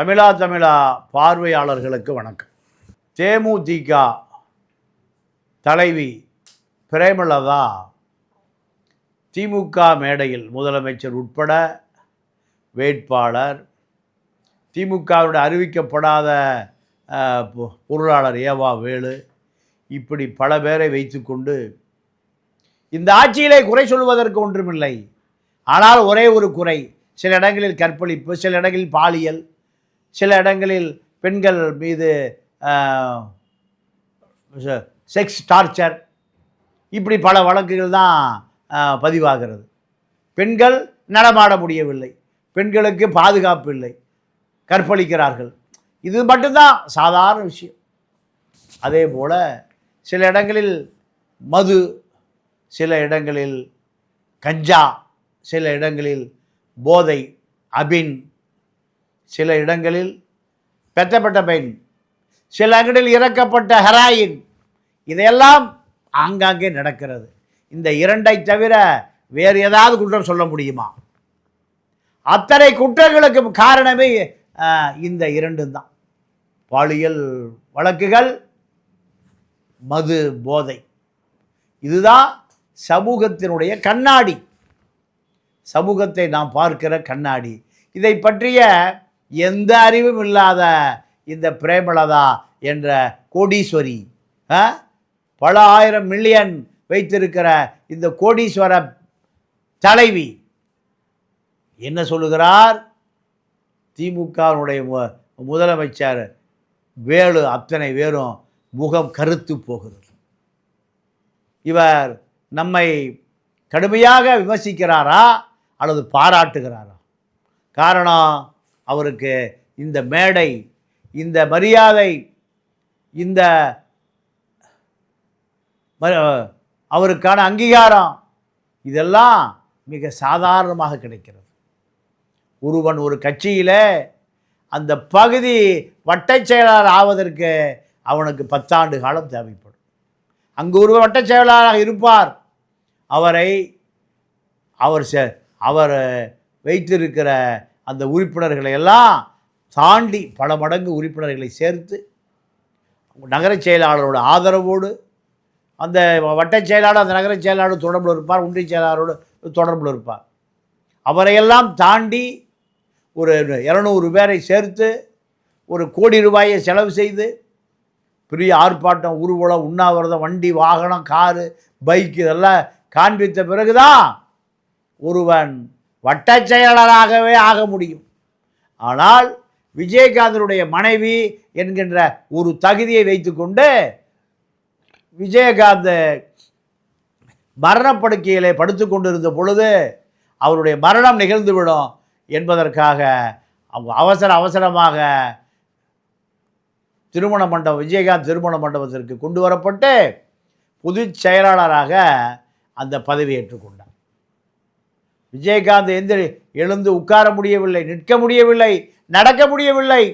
தமிழா பார்வையாளர்களுக்கு வணக்கம். தேமுதிக தலைவி பிரேமலதா திமுக மேடையில் முதலமைச்சர் உட்பட வேட்பாளர், திமுகவுடைய அறிவிக்கப்படாத பொருளாளர் ஏவா வேலு, இப்படி பல பேரை வைத்துக்கொண்டு இந்த ஆட்சியிலே குறை சொல்வதற்கு ஒன்றுமில்லை. ஆனால் ஒரே ஒரு குறை, சில இடங்களில் கற்பழிப்பு, சில இடங்களில் பாலியல், சில இடங்களில் பெண்கள் மீது செக்ஸ் டார்ச்சர், இப்படி பல வழக்குகள் தான் பதிவாகிறது. பெண்கள் நடமாட முடியவில்லை, பெண்களுக்கு பாதுகாப்பு இல்லை, கற்பழிக்கிறார்கள். இது மட்டும்தான் சாதாரண விஷயம். அதே போல் சில இடங்களில் மது, சில இடங்களில் கஞ்சா, சில இடங்களில் போதை அபின், சில இடங்களில் பெற்றப்பட்ட பெண், சில இடங்களில் இறக்கப்பட்ட ஹெராயின், இதையெல்லாம் ஆங்காங்கே நடக்கிறது. இந்த இரண்டை தவிர வேறு ஏதாவது குற்றம் சொல்ல முடியுமா? அத்தனை குற்றங்களுக்கு காரணமே இந்த இரண்டும் தான். பாலியல் வழக்குகள், மது, போதை. இதுதான் சமூகத்தினுடைய கண்ணாடி, சமூகத்தை நாம் பார்க்கிற கண்ணாடி. இதை பற்றிய எந்த அறிவும் இல்லாத இந்த பிரேமலதா என்ற கோடீஸ்வரி, பல ஆயிரம் மில்லியன் வைத்திருக்கிற இந்த கோடீஸ்வர தலைவி என்ன சொல்லுகிறார்? திமுகவுடைய முதலமைச்சர் வேலு அத்தனை பேரும் முகம் கருத்து போகிறது. இவர் நம்மை கடுமையாக விமர்சிக்கிறாரா அல்லது பாராட்டுகிறாரா? காரணம், அவருக்கு இந்த மேடை, இந்த மரியாதை, இந்த அவருக்கான அங்கீகாரம், இதெல்லாம் மிக சாதாரணமாக கிடைக்கிறது. ஒருவன் ஒரு கட்சியில் அந்த பகுதி வட்டச் செயலாளர் ஆவதற்கு அவனுக்கு 10 ஆண்டு காலம் தேவைப்படும். அங்கு ஒரு வட்டச் செயலாளராக இருப்பார். அவர் வைத்திருக்கிற அந்த உறுப்பினர்களை எல்லாம் தாண்டி பல மடங்கு உறுப்பினர்களை சேர்த்து நகரச் செயலாளரோட ஆதரவோடு அந்த வட்டச் செயலாளர், அந்த நகரச் செயலாளர் தொடர்பில் இருப்பார், ஒன்றிய செயலாளரோடு தொடர்பில் இருப்பார். அவரையெல்லாம் தாண்டி ஒரு 200 பேரை சேர்த்து ஒரு கோடி ரூபாயை செலவு செய்து பெரிய ஆர்ப்பாட்டம், ஊர்வலம், உண்ணாவிரதம், வண்டி, வாகனம், காரு, பைக் இதெல்லாம் காண்பித்த பிறகுதான் ஒருவன் வட்டச் செயலாளராகவே ஆக முடியும். ஆனால் விஜயகாந்தனுடைய மனைவி என்கின்ற ஒரு தகுதியை வைத்துக்கொண்டு விஜயகாந்த் மரணப்படுக்கையிலே படுத்து கொண்டிருந்த பொழுது அவருடைய மரணம் நிகழ்ந்துவிடும் என்பதற்காக அவசரமாக திருமண மண்டபம், விஜயகாந்த் திருமண மண்டபத்திற்கு கொண்டு வரப்பட்டு பொதுச் செயலாளராக அந்த பதவி ஏற்றுக்கொண்டார். விஜயகாந்த் எழுந்து உட்கார முடியவில்லை, நிற்க முடியவில்லை, நடக்க முடியவில்லை.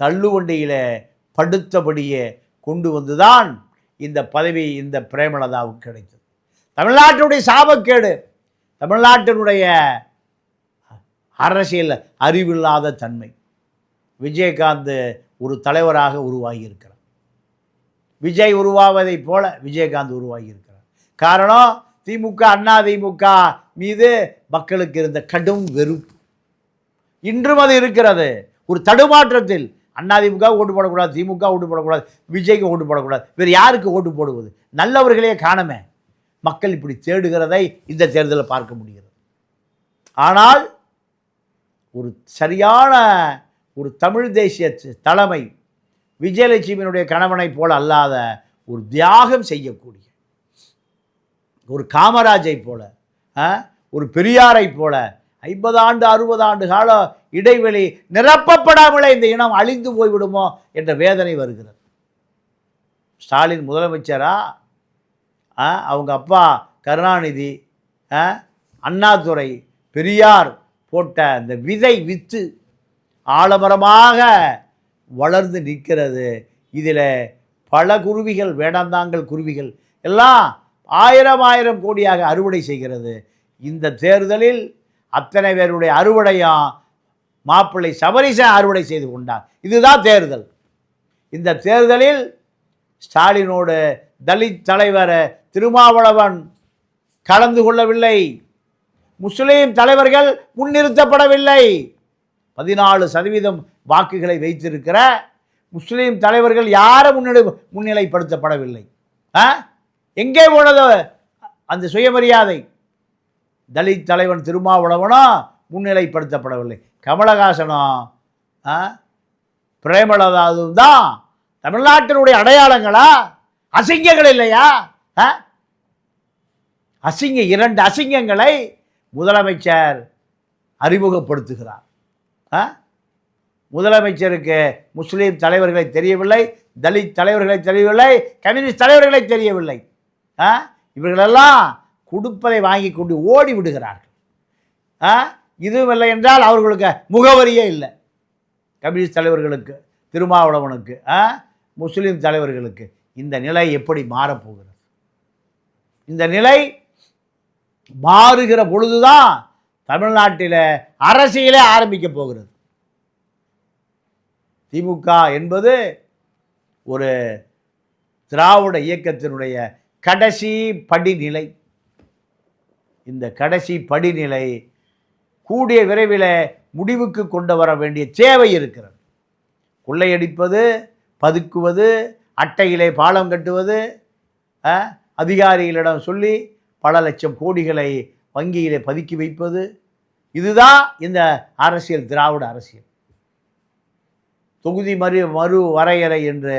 தள்ளுவண்டியில் படுத்தபடியே கொண்டு வந்துதான் இந்த பதவி இந்த பிரேமலதாவுக்கு கிடைத்தது. தமிழ்நாட்டினுடைய சாபக்கேடு, தமிழ்நாட்டினுடைய அரசியல் அறிவில்லாத தன்மை. விஜயகாந்த் ஒரு தலைவராக உருவாகியிருக்கிறார். விஜய் உருவாவதைப் போல விஜயகாந்த் உருவாகியிருக்கிறார். காரணம், திமுக, அதிமுக மீது மக்களுக்கு இருந்த கடும் வெறுப்பு இன்றும் அது இருக்கிறது. ஒரு தடுமாற்றத்தில் அதிமுக ஓட்டு போடக்கூடாது, திமுக ஓட்டு போடக்கூடாது, விஜய்க்கு ஓட்டு போடக்கூடாது, வேறு யாருக்கு ஓட்டு போடுவது? நல்லவர்களே காணமே. மக்கள் இப்படி தேடுகிறதை இந்த தேர்தலில் பார்க்க முடிகிறது. ஆனால் ஒரு சரியான ஒரு தமிழ் தேசிய தலைமை, விஜயலட்சுமியினுடைய கணவனை போல அல்லாத ஒரு தியாகம் செய்யக்கூடிய ஒரு காமராஜை போல, ஒரு பெரியாரை போல 50 ஆண்டு 60 ஆண்டு கால இடைவெளி நிரப்பப்படாமலே இந்த இனம் அழிந்து போய்விடுமோ என்ற வேதனை வருகிறது. ஸ்டாலின் முதலமைச்சரா, அவங்க அப்பா கருணாநிதி, அண்ணாதுரை, பெரியார் போட்ட அந்த வித்து ஆலமரமாக வளர்ந்து நிற்கிறது. இதில் பல குருவிகள், வேடந்தாங்கல் குருவிகள் எல்லாம் 1000 கோடியாக அறுவடை செய்கிறது. இந்த தேர்தலில் அத்தனை பேருடைய அறுவடையும் மாப்பிள்ளை சபரீசன் அறுவடை செய்து கொண்டார். இதுதான் தேர்தல். இந்த தேர்தலில் ஸ்டாலினோடு தலித் தலைவர் திருமாவளவன் கலந்து கொள்ளவில்லை. முஸ்லீம் தலைவர்கள் முன்னிறுத்தப்படவில்லை. 14% வாக்குகளை வைத்திருக்கிற முஸ்லீம் தலைவர்கள் யாரும் முன்னிலைப்படுத்தப்படவில்லை. எங்கே போனது அந்த சுயமரியாதை? தலித் தலைவன் திருமாவளவனோ முன்னிலைப்படுத்தப்படவில்லை. கமலஹாசனும் பிரேமலதாவும் தான் தமிழ்நாட்டினுடைய அடையாளங்களா? அசிங்கங்கள் இல்லையா? இரண்டு அசிங்கங்களை முதலமைச்சர் அறிமுகப்படுத்துகிறார். முதலமைச்சருக்கு முஸ்லீம் தலைவர்களை தெரியவில்லை, தலித் தலைவர்களை தெரியவில்லை, கம்யூனிஸ்ட் தலைவர்களை தெரியவில்லை. இவர்களெல்லாம் கொடுப்பதை வாங்கி கொண்டு ஓடி விடுகிறார்கள். இதுவும் இல்லை என்றால் அவர்களுக்கு முகவரியே இல்லை. கம்யூனிஸ்ட் தலைவர்களுக்கு, திருமாவளவனுக்கு, முஸ்லீம் தலைவர்களுக்கு இந்த நிலை எப்படி மாறப்போகிறது? இந்த நிலை மாறுகிற பொழுதுதான் தமிழ்நாட்டில் அரசியலே ஆரம்பிக்க போகிறது. திமுக என்பது ஒரு திராவிட இயக்கத்தினுடைய கடைசி படிநிலை. இந்த கடைசி படிநிலை கூடிய விரைவில் முடிவுக்கு கொண்டு வர வேண்டிய தேவை இருக்கிறது. கொள்ளையடிப்பது, பதுக்குவது, அட்டையிலே பாலம் கட்டுவது, அதிகாரிகளிடம் சொல்லி பல லட்சம் கோடிகளை வங்கியிலே பதுக்கி வைப்பது, இதுதான் இந்த அரசியல், திராவிட அரசியல். தொகுதி மறு வரையறை என்று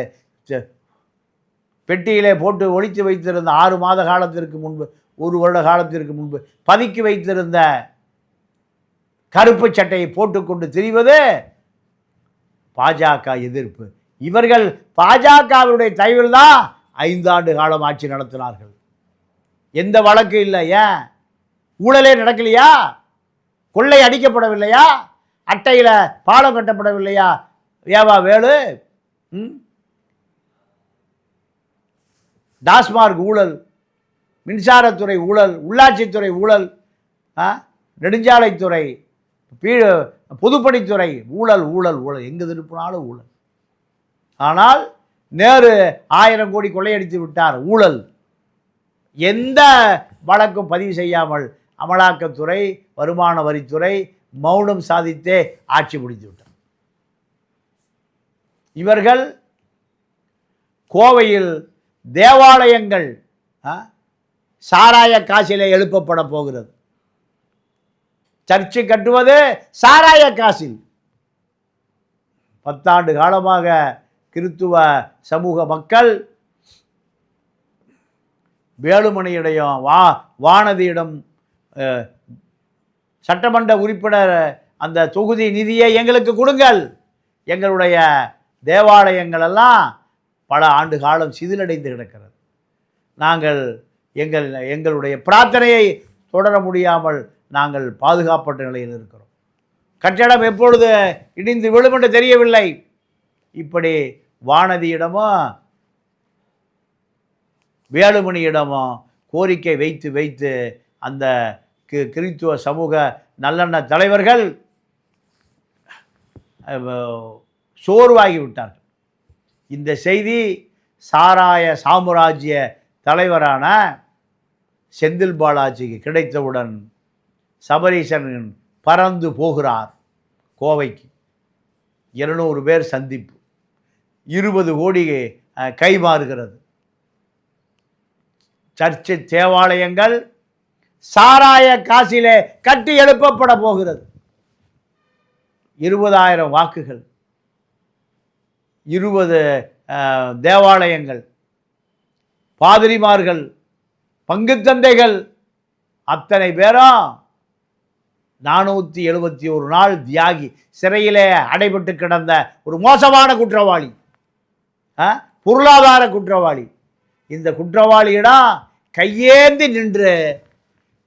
பெட்டியிலே போட்டு ஒழித்து வைத்திருந்த 6 மாத காலத்திற்கு முன்பு, 1 வருட காலத்திற்கு முன்பு பதுக்கி வைத்திருந்த கருப்பு சட்டையை போட்டுக்கொண்டு திரிவது பாஜக எதிர்ப்பு. இவர்கள் பாஜகவினுடைய தயவில் தான் 5 ஆண்டு காலம் ஆட்சி நடத்தினார்கள். எந்த வழக்கு இல்லை. ஏன் ஊழலே நடக்கலையா? கொள்ளை அடிக்கப்படவில்லையா? அட்டையில் பாலம் கட்டப்படவில்லையா? ஏவா வேலு, டாஸ்மார்க் ஊழல், மின்சாரத்துறை ஊழல், உள்ளாட்சித்துறை ஊழல், நெடுஞ்சாலைத்துறை, பொதுப்பணித்துறை ஊழல் ஊழல் ஊழல், எங்கு திருப்பினாலும் ஊழல். ஆனால் நேரு 1000 கோடி கொள்ளையடித்து விட்டார், ஊழல். எந்த வழக்கும் பதிவு செய்யாமல் அமலாக்கத்துறை, வருமான வரித்துறை மௌனம் சாதித்தே ஆட்சி முடித்து விட்டார். இவர்கள் கோவையில் தேவாலயங்கள் சாராய காசிலே எழுப்பப்பட போகிறது. சர்ச்சு கட்டுவது சாராய காசில். 10 ஆண்டு காலமாக கிறித்துவ சமூக மக்கள் வேலுமணியிடையும் வானதியிடம் சட்டமன்ற உறுப்பினர் அந்த தொகுதி நிதியை எங்களுக்கு கொடுங்கள், எங்களுடைய தேவாலயங்கள் எல்லாம் பல ஆண்டு காலம் சிதிலடைந்து கிடக்கிறது, நாங்கள் எங்களுடைய பிரார்த்தனையை தொடர முடியாமல் நாங்கள் பாதுகாப்பட்ட நிலையில் இருக்கிறோம், கட்டடம் எப்பொழுது இடிந்து விழும் என்று தெரியவில்லை. இப்படி வானதியிடமோ வேலுமணியிடமோ கோரிக்கை வைத்து வைத்து அந்த கிறித்துவ சமூக நல்லெண்ண தலைவர்கள் சோர்வாகிவிட்டார்கள். இந்த செய்தி சாராய சாம்ராஜ்ய தலைவரான செந்தில் பாலாஜிக்கு கிடைத்தவுடன் சபரீசன் பறந்து போகிறார் கோவைக்கு. 200 பேர் சந்திப்பு, 20 கோடி கைமாறுகிறது. சர்ச்சு தேவாலயங்கள் சாராய காசிலே கட்டி எழுப்பப்பட போகிறது. 20,000 வாக்குகள், 20 தேவாலயங்கள், பாதிரிமார்கள், பங்குத்தந்தைகள், அத்தனை பேரும் 471 நாள் தியாகி, சிறையிலே அடைபட்டு கிடந்த ஒரு மோசமான குற்றவாளி, பொருளாதார குற்றவாளி. இந்த குற்றவாளியிடம் கையேந்தி நின்று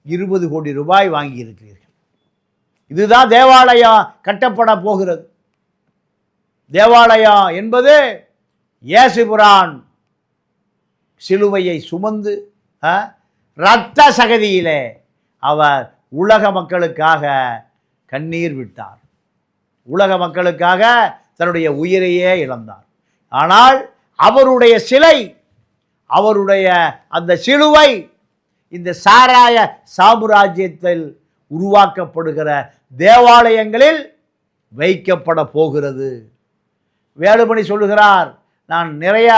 20 கோடி ரூபாய் வாங்கியிருக்கிறீர்கள். இதுதான் தேவாலயம் கட்டப்பட போகிறது. தேவாலயம் என்பது இயேசுபிரான் சிலுவையை சுமந்து இரத்த சகதியிலே அவர் உலக மக்களுக்காக கண்ணீர் விட்டார். உலக மக்களுக்காக தன்னுடைய உயிரையே இழந்தார். ஆனால் அவருடைய சிலை, அவருடைய அந்த சிலுவை இந்த சாராய சாம்ராஜ்யத்தில் உருவாக்கப்படுகிற தேவாலயங்களில் வைக்கப்பட போகிறது. வேலுமணி சொல்லுகிறார், நான் நிறைய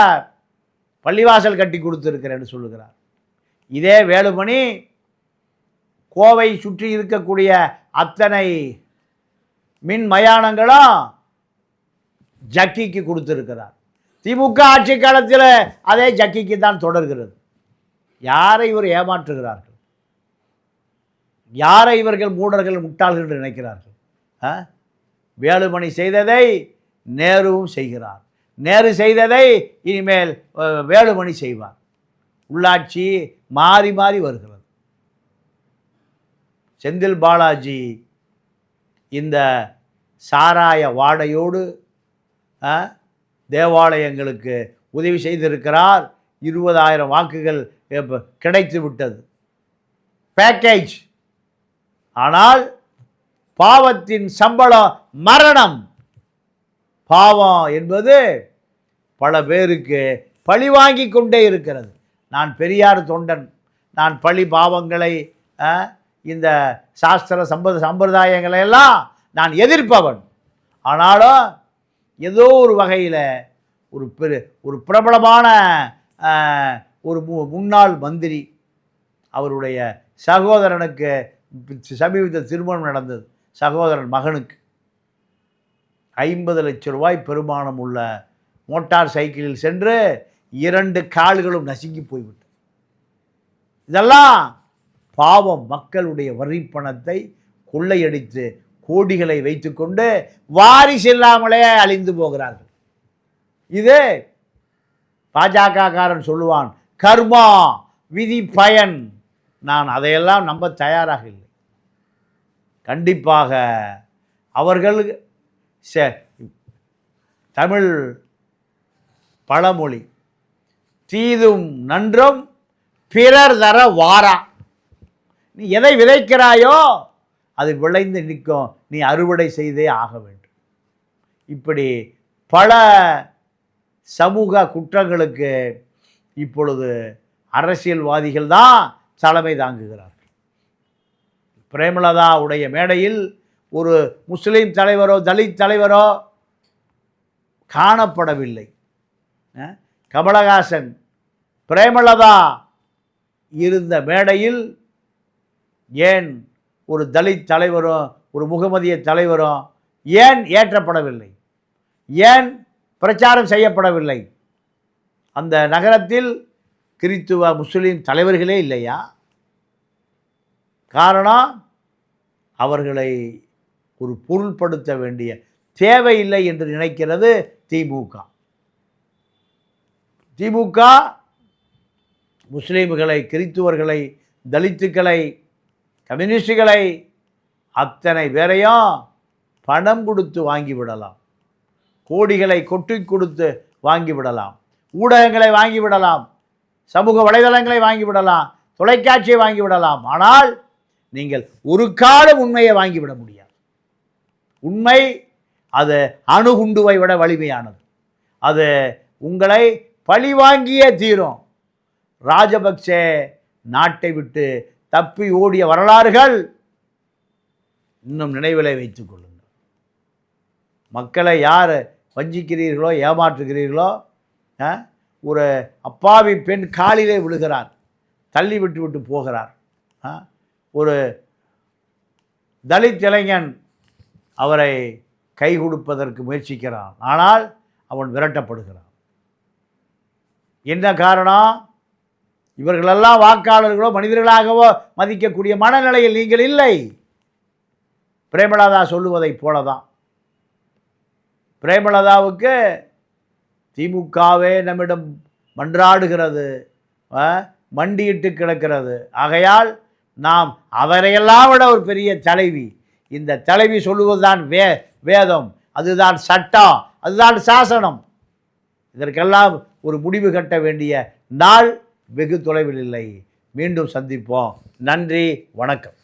பள்ளிவாசல் கட்டி கொடுத்துருக்கிறேன்னு சொல்லுகிறார். இதே வேலுமணி கோவை சுற்றி இருக்கக்கூடிய அத்தனை மின் மயானங்களும் ஜக்கிக்கு கொடுத்திருக்கிறார். திமுக ஆட்சி காலத்தில் அதே ஜக்கிக்கு தான் தொடர்கிறது. யாரை இவர் ஏமாற்றுகிறார்கள்? யாரை இவர்கள் மூடர்கள் முட்டாள்கள் என்று நினைக்கிறார்கள்? வேலுமணி செய்ததை நேருவும் செய்கிறார். நேரு செய்ததை இனிமேல் வேலுமணி செய்வார். உள்ளாட்சி மாறி மாறி வருகிறது. செந்தில் பாலாஜி இந்த சாராய வாடையோடு தேவாலயங்களுக்கு உதவி செய்திருக்கிறார். 20,000 வாக்குகள் கிடைத்து விட்டது, பேக்கேஜ். ஆனால் பாவத்தின் சம்பளம் மரணம். பாவம் என்பது பல பேருக்கு பழி வாங்கி கொண்டே இருக்கிறது. நான் பெரியார் தொண்டன், நான் பழி பாவங்களை இந்த சாஸ்திர சம்பிரதாயங்களை எல்லாம் நான் எதிர்ப்பவன். ஆனாலும் ஏதோ ஒரு வகையில் ஒரு பிரபலமான ஒரு முன்னாள் மந்திரி, அவருடைய சகோதரனுக்கு சமீபத்தில் திருமணம் நடந்தது. சகோதரன் மகனுக்கு 50 லட்சம் ரூபாய் பெருமானம் உள்ள மோட்டார் சைக்கிளில் சென்று 2 கால்களும் நசுங்கி போய்விட்டது. இதெல்லாம் பாவம். மக்களுடைய வரி பணத்தை கொள்ளையடித்து கோடிகளை வைத்துக்கொண்டு வாரிசு இல்லாமலே அழிந்து போகிறார்கள். இது பாஜக காரன் சொல்லுவான், கர்மா, விதி, பயன். நான் அதையெல்லாம் நம்ப தயாராக இல்லை. கண்டிப்பாக அவர்கள் தமிழ் பழமொழி, தீதும் நன்றும் பிறர் தர வாரா. நீ எதை விதைக்கிறாயோ அது விளைந்து நிற்கும், நீ அறுவடை செய்தே ஆக வேண்டும். இப்படி பல சமூக குற்றங்களுக்கு இப்பொழுது அரசியல்வாதிகள் தான் தலைமை தாங்குகிறார்கள். பிரேமலதா உடைய மேடையில் ஒரு முஸ்லீம் தலைவரோ தலித் தலைவரோ காணப்படவில்லை. கமலஹாசன் பிரேமலதா இருந்த மேடையில் ஏன் ஒரு தலித் தலைவரும் ஒரு முகமதிய தலைவரும் ஏன் ஏற்றப்படவில்லை? ஏன் பிரச்சாரம் செய்யப்படவில்லை? அந்த நகரத்தில் கிறித்துவ முஸ்லீம் தலைவர்களே இல்லையா? காரணம், அவர்களை ஒரு பொருள்படுத்த வேண்டிய தேவையில்லை என்று நினைக்கிறது திமுக. திமுக முஸ்லீம்களை, கிறித்துவர்களை, தலித்துக்களை, கம்யூனிஸ்டுகளை அத்தனை பேரையும் பணம் கொடுத்து வாங்கிவிடலாம், கோடிகளை கொட்டி கொடுத்து வாங்கிவிடலாம், ஊடகங்களை வாங்கிவிடலாம், சமூக வலைதளங்களை வாங்கிவிடலாம், தொலைக்காட்சியை வாங்கிவிடலாம். ஆனால் நீங்கள் ஒரு காலம் உண்மையை வாங்கிவிட முடியாது. உண்மை அது அணுகுண்டுவை விட வலிமையானது. அது உங்களை பழி வாங்கியே தீரும். ராஜபக்சே நாட்டை விட்டு தப்பி ஓடிய வரலாறுகள் இன்னும் நினைவிலை வைத்துக் கொள்ளுங்கள். மக்களை யார் வஞ்சிக்கிறீர்களோ, ஏமாற்றுகிறீர்களோ, ஒரு அப்பாவி பெண் காலிலே விழுகிறார், தள்ளி விட்டு விட்டு போகிறார். ஒரு தலித் இளைஞன் அவரை கை கொடுப்பதற்கு முயற்சிக்கிறான், ஆனால் அவன் விரட்டப்படுகிறான். என்ன காரணம்? இவர்களெல்லாம் வாக்காளர்களோ மனிதர்களாகவோ மதிக்கக்கூடிய மனநிலையில் நீங்கள் இல்லை. பிரேமலதா சொல்லுவதைப் போலதான். பிரேமலதாவுக்கு திமுகவே நம்மிடம் மன்றாடுகிறது, மண்டியிட்டு கிடக்கிறது. ஆகையால் நாம் அவரையெல்லாம் விட ஒரு பெரிய தலைவி. இந்த தலைவி சொல்லுவதுதான் வேதம், அதுதான் சட்டம், அதுதான் சாசனம். இதற்கெல்லாம் ஒரு முடிவு கட்ட வேண்டிய நாள் வெகு தொலைவில் இல்லை. மீண்டும் சந்திப்போம். நன்றி, வணக்கம்.